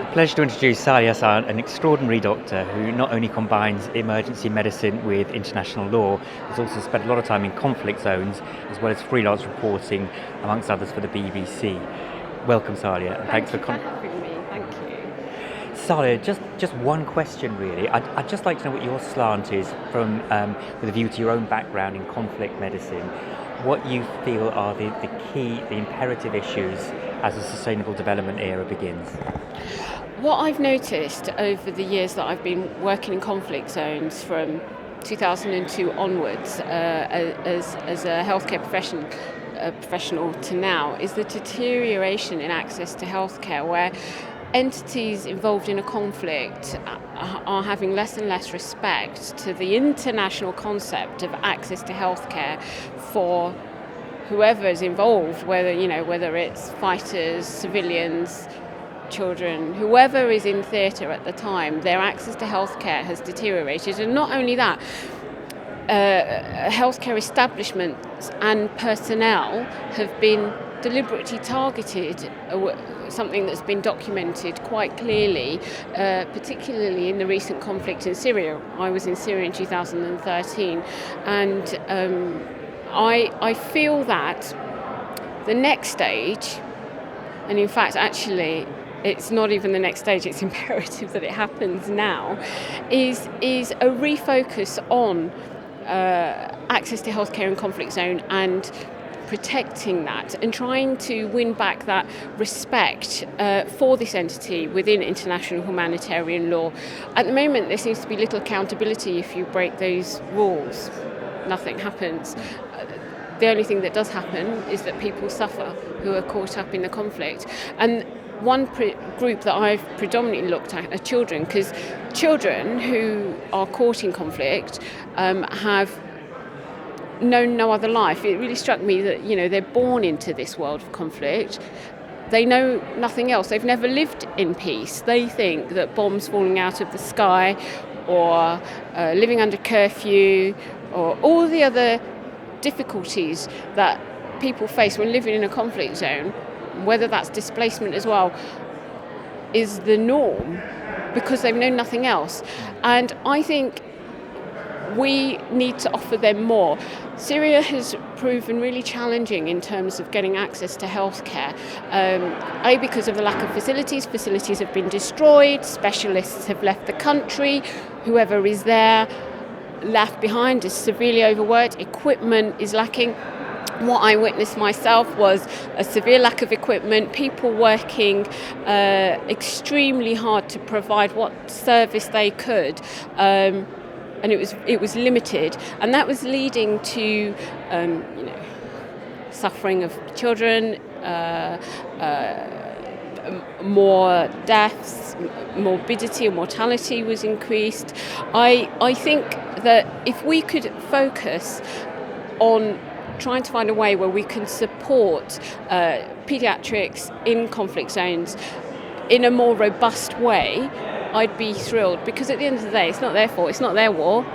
a pleasure to introduce Saleyha Ahsan, an extraordinary doctor who not only combines emergency medicine with international law, has also spent a lot of time in conflict zones, as well as freelance reporting, amongst others, for the BBC. Welcome, Saleyha, and Thanks for having me. Thank you. Saleyha, just one question really. I'd just like to know what your slant is from, with a view to your own background in conflict medicine, what you feel are the key, the imperative issues as the Sustainable Development era begins. What I've noticed over the years that I've been working in conflict zones from 2002 onwards as a healthcare professional to now is the deterioration in access to healthcare, where entities involved in a conflict are having less and less respect to the international concept of access to healthcare for whoever is involved, whether it's fighters, civilians, children, whoever is in theatre at the time. Their access to healthcare has deteriorated, and not only that, healthcare establishments and personnel have been deliberately targeted, something that's been documented quite clearly, particularly in the recent conflict in Syria. I was in Syria in 2013, and I feel that the next stage, and in fact actually it's not even the next stage, it's imperative that it happens now, is a refocus on access to healthcare in conflict zone and protecting that and trying to win back that respect for this entity within international humanitarian law. At the moment there seems to be little accountability. If you break those rules, nothing happens. The only thing that does happen is that people suffer who are caught up in the conflict. And one group that I've predominantly looked at are children, because children who are caught in conflict have known no other life. It really struck me that they're born into this world of conflict. They know nothing else. They've never lived in peace. They think that bombs falling out of the sky, or living under curfew, or all the other difficulties that people face when living in a conflict zone, whether that's displacement as well, is the norm because they've known nothing else. And I think we need to offer them more. Syria has proven really challenging in terms of getting access to healthcare, because of the lack of facilities. Facilities have been destroyed, specialists have left the country, whoever is there left behind is severely overworked, equipment is lacking. What I witnessed myself was a severe lack of equipment, people working extremely hard to provide what service they could, and it was limited, and that was leading to suffering of children, more deaths, morbidity and mortality was increased. I think that if we could focus on trying to find a way where we can support paediatrics in conflict zones in a more robust way, I'd be thrilled, because at the end of the day, it's not their fault, it's not their war.